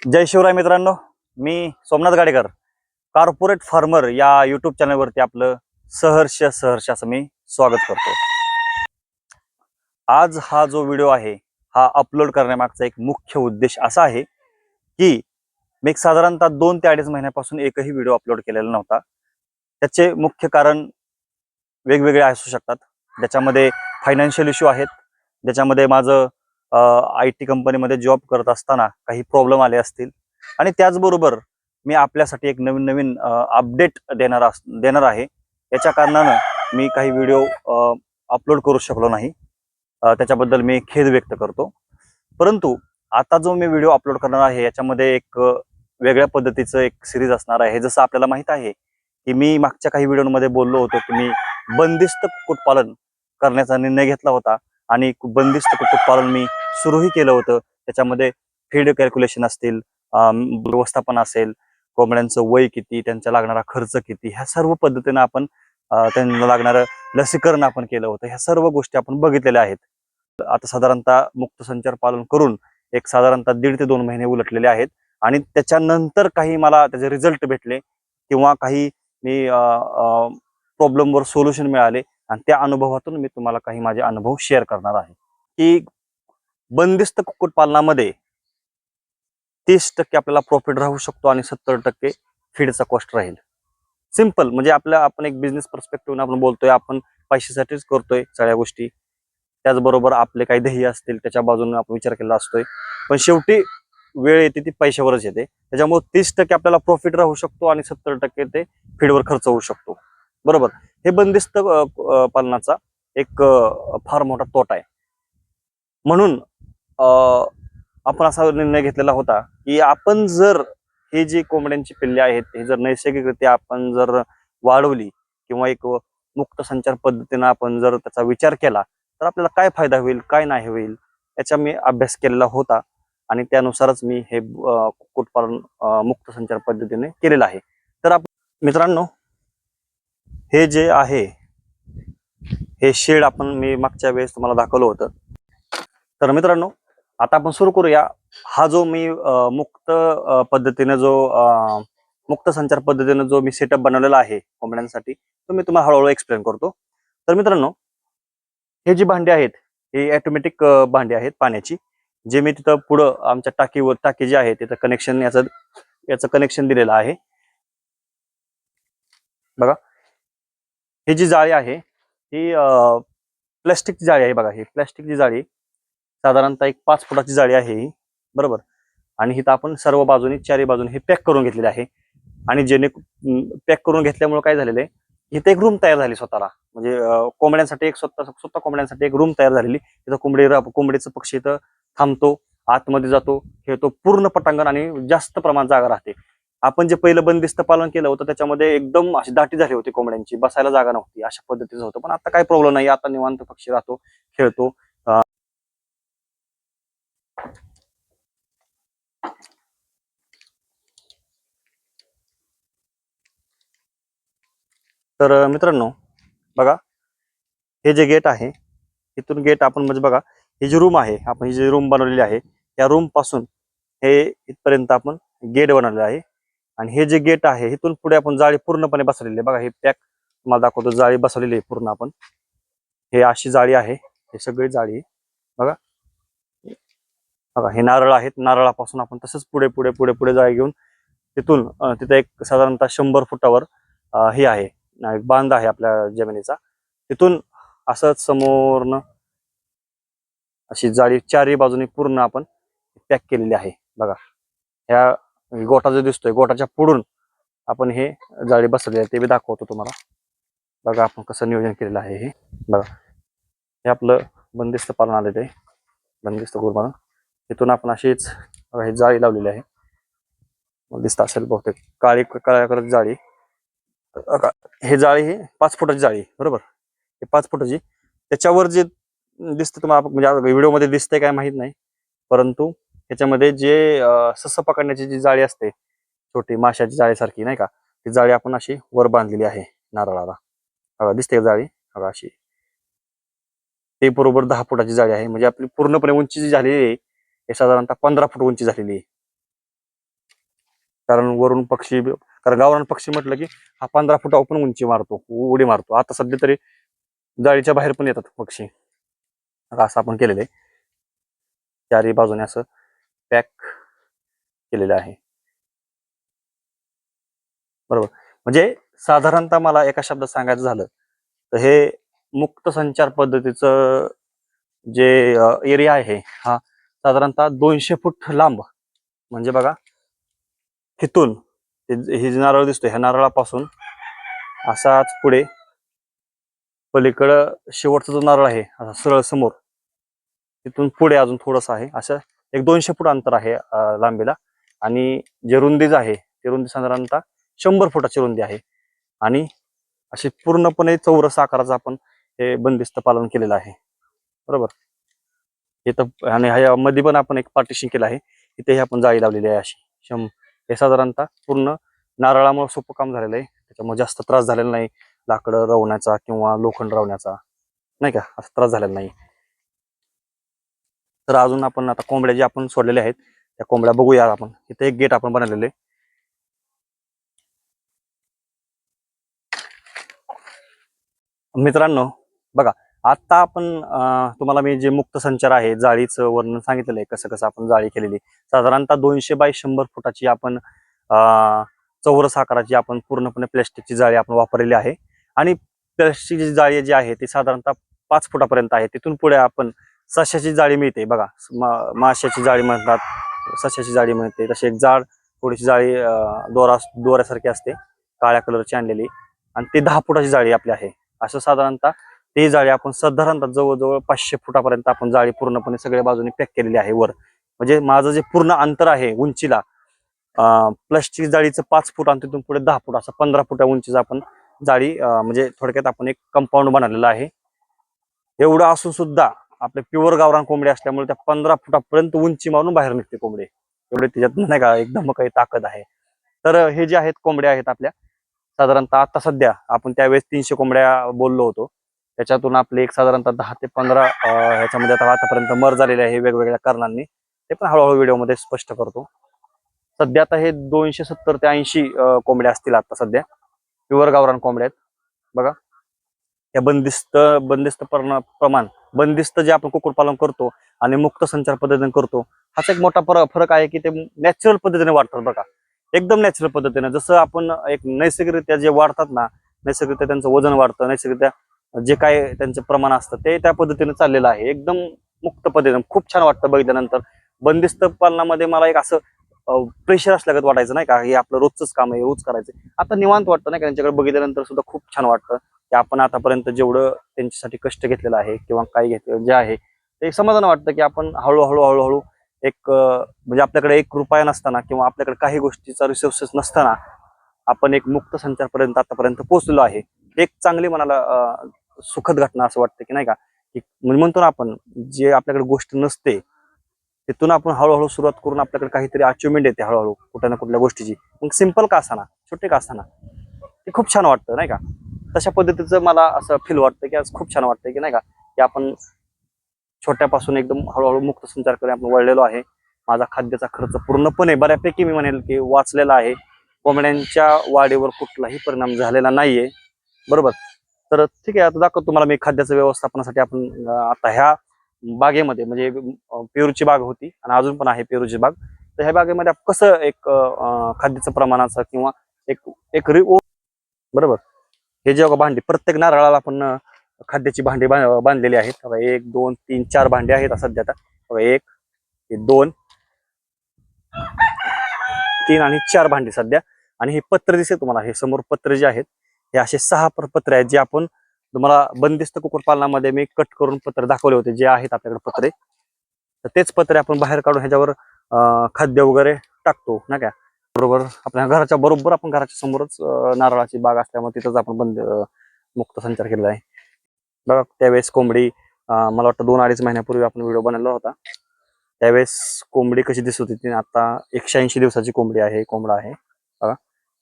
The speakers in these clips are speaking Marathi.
जय शिवराय मित्रांनो, मी सोमनाथ गाडेकर कॉर्पोरेट फार्मर या यूट्यूब चॅनलवरती आपलं सहर्ष असं मी स्वागत करतो। आज हा जो व्हिडिओ आहे हा अपलोड करण्यामागचा एक मुख्य उद्देश असा आहे की मी साधारणतः 2 ते 2.5 महिन्यापासून एकही व्हिडिओ अपलोड केलेला नव्हता। त्याचे मुख्य कारण वेगवेगळे असू शकतात। त्याच्यामध्ये फायनान्शियल इश्यू आहेत, ज्याच्यामध्ये माझं IT कंपनीमध्ये जॉब करत असताना काही प्रॉब्लेम आले असतील, आणि त्याचबरोबर मी आपल्यासाठी एक नवीन नवीन अपडेट देणार आहे। याच्या कारणानं मी काही व्हिडिओ अपलोड करू शकलो नाही, त्याच्याबद्दल मी खेद व्यक्त करतो। परंतु आता जो मी व्हिडिओ अपलोड करणार आहे याच्यामध्ये एक वेगळ्या पद्धतीचं एक सिरीज असणार आहे। जसं आपल्याला माहित आहे की मी मागच्या काही व्हिडिओमध्ये बोललो होतो की मी बंदिस्त कुक्कुटपालन करण्याचा निर्णय घेतला होता, आणि बंदिस्त कुक्कुटपालन मी सुरूही केलं होतं। त्याच्यामध्ये फीड कॅल्क्युलेशन असतील, व्यवस्थापन असेल, कोंबड्यांचं वय किती, त्यांचा लागणारा खर्च किती, ह्या सर्व पद्धतीनं आपण त्यांना लागणारं लसीकरण आपण केलं होतं। ह्या सर्व गोष्टी आपण बघितलेल्या आहेत। आता साधारणतः मुक्त संचार पालन करून एक साधारणतः 1.5 ते 2 महिने उलटलेले आहेत, आणि त्याच्यानंतर काही मला त्याचे रिझल्ट भेटले किंवा काही मी प्रॉब्लेमवर सोल्युशन मिळाले, आणि त्या अनुभवातून मी तुम्हाला काही माझे अनुभव शेअर करणार आहे की बंदिस्त कुक्कुटपालनामध्ये 30% आपल्याला प्रॉफिट राहू शकतो आणि 70% फीडचा कॉस्ट राहील। सिंपल, म्हणजे आपण एक बिझनेस पर्स्पेक्टिव्हने आपण बोलतोय, आपण पैशासाठीच करतोय सगळ्या गोष्टी। त्याचबरोबर आपले काही ध्येय असतील त्याच्या बाजूने आपण विचार केला असतोय, पण शेवटी वेळ येते ती पैशावरच येते। त्याच्यामुळे 30% आपल्याला प्रॉफिट राहू शकतो आणि 70% ते फीडवर खर्च होऊ शकतो, बरोबर। हे बंदिस्त पालनाचा एक फार मोठा तोटा आहे। म्हणून आपण असा निर्णय घेतलेला होता की आपण जर हे जे कोंबड्यांची पिल्ले आहेत हे जर नैसर्गिकरित्या आपण जर वाढवली किंवा एक मुक्त संचार पद्धतीने आपण जर त्याचा विचार केला तर आपल्याला काय फायदा होईल, काय नाही होईल, याचा मी अभ्यास केलेला होता, आणि त्यानुसारच मी हे कुक्कुटपालन मुक्त संचार पद्धतीने केलेलं आहे। तर मित्रांनो, हे जे आहे हे शेड मी मागच्या वेळेस तुम्हाला दाखवलं होतं। तर मित्रांनो, आता आपण सुरू करूया। हा जो मी मुक्त पद्धतीने मुक्त संचार पद्धतीने जो मी सेटअप बनवलेला आहे कोंबड्यांसाठी, तो मी तुम्हाला हळूहळू एक्सप्लेन करतो। तर मित्रांनो, हे जी भांडी आहेत ही ऑटोमॅटिक भांडी आहेत पाण्याची, जे मी तिथं पुढं आमच्या टाकी जी आहे तिथं कनेक्शन याचं कनेक्शन दिलेलं आहे। बघा, ही जी जाळी आहे ही प्लास्टिकची जाळी आहे। बघा, ही प्लास्टिकची जाळी साधारणतः एक 5 फुटाची जाळी आहे ही, बरोबर। आणि इथं आपण सर्व बाजूनी चारी बाजूने हे पॅक करून घेतलेले आहे, आणि पॅक करून घेतल्यामुळे काय झालेलं आहे, इथे एक रूम तयार झाली स्वतःला, म्हणजे कोंबड्यांसाठी एक स्वतः कोंबड्यांसाठी एक रूम तयार झालेली। तिथं कोंबडीचं पक्षी इथं थांबतो, आतमध्ये जातो, खेळतो, पूर्ण पटांगण आणि जास्त प्रमाणात जागा राहते। आपण जे पहिलं बंदिस्त पालन केलं होतं त्याच्यामध्ये एकदम अशी दाटी झाली होती कोंबड्यांची, बसायला जागा नव्हती, अशा पद्धतीचं होतं। पण आता काही प्रॉब्लेम नाही, आता निवांत पक्षी राहतो, खेळतो। तर मित्रांनो बघा, हे जे गेट आहे इथून गेट आपण म्हणजे बघा, ही जी रूम आहे, आपण ही जी रूम बनवलेली आहे या रूम पासून हे इथपर्यंत आपण गेट बनवलेलं आहे। आणि हे जे गेट आहे इथून पुढे आपण जाळी पूर्णपणे बसवलेली आहे। बघा, हे पॅक तुम्हाला दाखवतो, जाळी बसवलेली आहे पूर्ण आपण। हे अशी जाळी आहे, हे सगळी जाळी आहे। बघा बघा, हे नारळ आहेत, नारळापासून आपण तसंच पुढे पुढे पुढे पुढे जाळी घेऊन तिथून तिथे एक साधारणतः 100 फुटावर हे आहे, एक बांध आहे आपल्या जमिनीचा। तिथून असंच समोरनं अशी जाळी चारही बाजूने पूर्ण आपण पॅक केलेली आहे। बघा, ह्या गोठा जो दिसतोय, गोठाच्या पुढून आपण हे जाळी बसवली आहे, ते बी दाखवतो तुम्हाला। बघा आपण कसं नियोजन केलेलं आहे हे। बघा, हे आपलं बंदिस्त पालन आलेलं आहे, बंदिस्त गुरपालन। इथून आपण अशीच हे जाळी लावलेली आहे, दिसत असेल बहुतेक, काळ्या करत जाळी। हे जाळी ही 5 फुटाची जाळी, बरोबर। हे 5 फुटाची, त्याच्यावर जे दिसतं तुम्हाला, म्हणजे व्हिडिओमध्ये दिसतंय काय माहित नाही, परंतु त्याच्यामध्ये जे सस पकडण्याची जी जाळी असते, छोटी माशाची जाळीसारखी नाही का, ती जाळी आपण अशी वर बांधलेली आहे नारळाला। बघा, दिसते जाळी, बघा अशी। ते बरोबर 10 फुटाची जाळी आहे, म्हणजे आपली पूर्णपणे उंची जी झालेली आहे हे साधारणतः 15 फूट उंची झालेली आहे। कारण वरून पक्षी, कारण गावरान पक्षी म्हटलं की हा 15 फुटावर पण उंची मारतो, उडी मारतो. आता सध्या तरी जाळीच्या बाहेर पण येतात पक्षी. असं आपण केलेलं आहे, चारी बाजूने असं पॅक केलेलं आहे. बरोबर. म्हणजे साधारणतः मला एका शब्दात सांगायचं झालं तर हे मुक्त संचार पद्धतीचं जे एरिया आहे हा साधारणतः 200 फूट लांब. म्हणजे बघा तिथून हे जे नारळ दिसतोय ह्या नारळापासून असाच पुढे पलीकडं शेवटचा जो नारळ आहे असा सरळ समोर, तिथून पुढे अजून थोडंसं आहे, असं एक 200 फूट अंतर आहे लांबीला. आणि जे रुंदीच आहे ते रुंदी साधारणतः 100 फुटाची रुंदी आहे. आणि असे पूर्णपणे चौरस आकाराचं आपण हे बंदिस्त पालन केलेलं आहे. बरोबर. इथं आणि ह्यामध्ये पण आपण एक पार्टिशन केलं आहे, इथेही आपण जाळी लावलेली आहे अशी. हे साधारणतः पूर्ण नारळामुळे सोपं काम झालेलं आहे, त्याच्यामुळे जास्त त्रास झालेला नाही लाकडं रवण्याचा किंवा लोखंड रवण्याचा, नाही का, असा त्रास झालेला नाही. तर अजून आपण आता कोंबड्या जे आपण सोडलेल्या आहेत त्या कोंबड्या बघूया आपण. इथे एक गेट आपण बनवलेले. मित्रांनो बघा, आता आपण तुम्हाला मी जे मुक्त संचार आहे जाळीचं वर्णन सांगितलेलं आहे, कसं कसं आपण जाळी केलेली. साधारणतः 200 बाय 100 फुटाची आपण चौरस आकाराची आपण पूर्णपणे प्लॅस्टिकची जाळी आपण वापरलेली आहे. आणि प्लॅस्टिकची जाळी जी आहे ती साधारणतः 5 फुटापर्यंत आहे. तिथून पुढे आपण सश्याची जाळी मिळते बघा, माशाची जाळी म्हणतात, सश्याची जाळी मिळते. तशी एक जाड थोडीशी जाळी दोऱ्यासारखी असते, काळ्या कलरची आणलेली, आणि ती 10 फुटाची जाळी आपली आहे. असं साधारणतः ती जाळी आपण साधारणतः जवळजवळ 500 फुटापर्यंत आपण जाळी पूर्णपणे सगळ्या बाजूने पॅक केलेली आहे वर. म्हणजे माझं जे पूर्ण अंतर आहे उंचीला प्लास्टिक जाळीचं 5 फूट आणि तिथून पुढे 10 फूट असं 15 फुटा उंचीचं आपण जाळी म्हणजे थोडक्यात आपण एक कंपाऊंड बनवलेलं आहे. एवढं असून सुद्धा आपले प्युअर गावरान कोंबडे असल्यामुळे त्या 15 फुटापर्यंत उंची मारून बाहेर निघते कोंबडे. एवढे त्याच्यात नाही का एकदम काही ताकद आहे. तर हे जे आहेत कोंबड्या आहेत आपल्या, साधारणतः आता सध्या आपण त्यावेळेस 300 कोंबड्या बोललो होतो, त्याच्यातून आपले एक साधारणतः 10 ते 15 ह्याच्यामध्ये आता आतापर्यंत मर झालेले आहे वेगवेगळ्या कारणांनी. ते पण हळूहळू व्हिडिओमध्ये स्पष्ट करतो. सध्या आता हे 270 ते 80 कोंबड्या असतील आता सध्या, प्युअर गावरान कोंबड्या आहेत बघा. या बंदिस्त प्रमाण, बंदिस्त जे आपण कुक्कुटपालन करतो आणि मुक्त संचार पद्धतीने करतो, हाच एक मोठा फरक आहे की ते नॅचरल पद्धतीने वाढतात बघा, एकदम नॅचरल पद्धतीने. जसं आपण एक नैसर्गिकरित्या जे वाढतात ना, नैसर्गिकरित्या त्यांचं वजन वाढतं, नैसर्गिकरित्या जे काय त्यांचे प्रमाण असतं ते त्या पद्धतीने चाललेलं आहे, एकदम मुक्त पद्धतीने. खूप छान वाटतं बघितल्यानंतर. बंदिस्त पालनामध्ये मला एक असं प्रेशर असल्यागत वाटायचं, नाही का, हे आपलं रोजच काम आहे, रोज करायचं. आता निवांत वाटतं नाही का, त्यांच्याकडे बघितल्यानंतर सुद्धा खूप छान वाटतं की आपण आतापर्यंत जेवढं त्यांच्यासाठी कष्ट घेतलेलं आहे किंवा काही घेतलं जे आहे ते समाधान वाटतं की आपण हळूहळू एक म्हणजे आपल्याकडे 1 रुपया नसताना किंवा आपल्याकडे काही गोष्टीचा रिसोर्सेस नसताना आपण एक मुक्त संचारपर्यंत आतापर्यंत पोहोचलो आहे. एक चांगली मनाला सुखद घटना असं वाटतं की नाही का, की म्हणतो ना आपण, जे आपल्याकडे गोष्ट नसते तिथून आपण हळूहळू सुरुवात करून आपल्याकडे काहीतरी अचिव्हमेंट येते हळूहळू कुठल्या ना कुठल्या गोष्टीची, मग सिंपल का असताना, छोटे का असताना, ते खूप छान वाटतं नाही का. तशा पद्धतीचं मला असं फील वाटतं की आज खूप छान वाटतं की नाही का, की आपण छोट्यापासून एकदम हळूहळू मुक्त संचारकडे आपण वळलेलो आहे. माझा खाद्याचा खर्च पूर्णपणे बऱ्यापैकी मी म्हणेल की वाचलेला आहे. कोंबड्यांच्या वाढीवर कुठलाही परिणाम झालेला नाहीये. बरोबर. तर ठीक आहे, आता दाखवतो तुम्हाला मी खाद्याच्या व्यवस्थापनासाठी आपण आता ह्या बागेमध्ये, म्हणजे पेरूची बाग होती आणि अजून पण आहे पेरूची बाग, तर ह्या बागेमध्ये कसं एक खाद्याचं प्रमाणाचं किंवा एक एक बरोबर. हे जेव्हा भांडी, प्रत्येक नारळाला आपण खाद्याची भांडी बांधलेली आहेत. 1 2 3 4 भांडी आहेत सध्या. आता 1 2 3 आणि 4 भांडी सध्या. आणि हे पत्र दिसते तुम्हाला, हे समोर पत्र जे आहेत हे असे 6 पत्रे आहेत, जे आपण तुम्हाला बंदिस्त कुक्कुटपालनामध्ये मी कट करून पत्र दाखवले होते, जे आहेत आपल्याकडे पत्रे. तर तेच पत्रे आपण बाहेर काढून ह्याच्यावर खाद्य वगैरे टाकतो ना का. बरोबर आपल्या घराच्या बरोबर, आपण घराच्या समोरच नारळाची बाग असल्यामुळे तिथंच आपण मुक्त संचार केलेला आहे बघा. त्यावेळेस कोंबडी मला वाटतं 2-2.5 महिन्यापूर्वी आपण व्हिडिओ बनवला होता, त्यावेळेस कोंबडी कशी दिसत होती. आता 180 दिवसाची कोंबडी आहे, कोंबडा आहे बघा.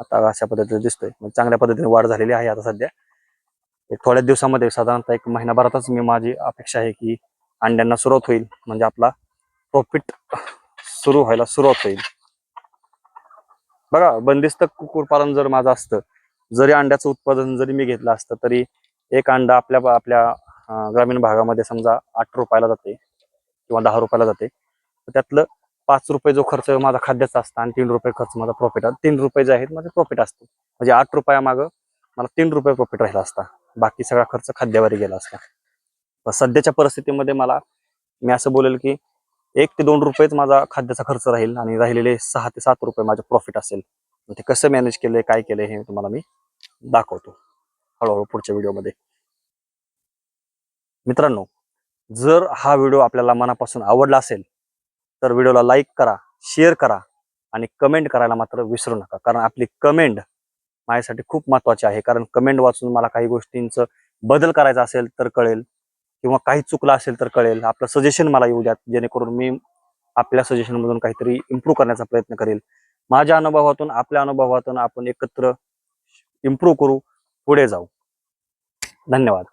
आता अशा पद्धतीने दिसतोय, म्हणजे चांगल्या पद्धतीने वाढ झालेली आहे. आता सध्या एक थोड्या दिवसामध्ये, साधारणतः 1 महिनाभरातच मी, माझी अपेक्षा आहे की अंड्यांना सुरुवात होईल, म्हणजे आपला प्रॉफिट सुरू व्हायला सुरुवात होईल. बघा, बंदिस्त कुक्कुटपालन जर माझं असतं, जरी अंड्याचं उत्पादन जरी मी घेतलं असतं, तरी एक अंडा आपल्या आपल्या ग्रामीण भागामध्ये समजा 8 रुपयाला जाते किंवा 10 रुपयाला जाते, तर त्यातलं 5 रुपये जो खर्च माझा खाद्याचा असता आणि 3 रुपये खर्च माझा प्रॉफिट, 3 रुपये जे आहेत माझं प्रॉफिट असतं. म्हणजे 8 रुपया मागं मला 3 रुपये प्रॉफिट राहिला असता, बाकी सगळा खर्च खाद्यावरी गेला असता. पण सध्याच्या परिस्थितीमध्ये मी असं बोलेल की 1 ते 2 रुपयेच माझा खाद्याचा खर्च राहील आणि राहिलेले 6 ते 7 रुपये माझे प्रॉफिट असेल. ते कसं मॅनेज केलंय, काय केलंय, हे तुम्हाला मी दाखवतो हळूहळू पुढच्या व्हिडिओमध्ये. मित्रांनो, जर हा व्हिडिओ आपल्याला मनापासून आवडला असेल तर व्हिडिओला लाईक करा, शेअर करा आणि कमेंट करायला मात्र विसरू नका. कारण आपली कमेंट माझ्यासाठी खूप महत्त्वाची आहे. कारण कमेंट वाचून मला काही गोष्टींचं बदल करायचा असेल तर कळेल, किंवा काही चुकलं असेल तर कळेल. आपलं सजेशन मला येऊ द्यात, जेणेकरून मी आपल्या सजेशनमधून काहीतरी इम्प्रूव्ह करण्याचा प्रयत्न करेल. माझ्या अनुभवातून, आपल्या अनुभवातून आपण एकत्र इम्प्रूव्ह करू, पुढे जाऊ. धन्यवाद.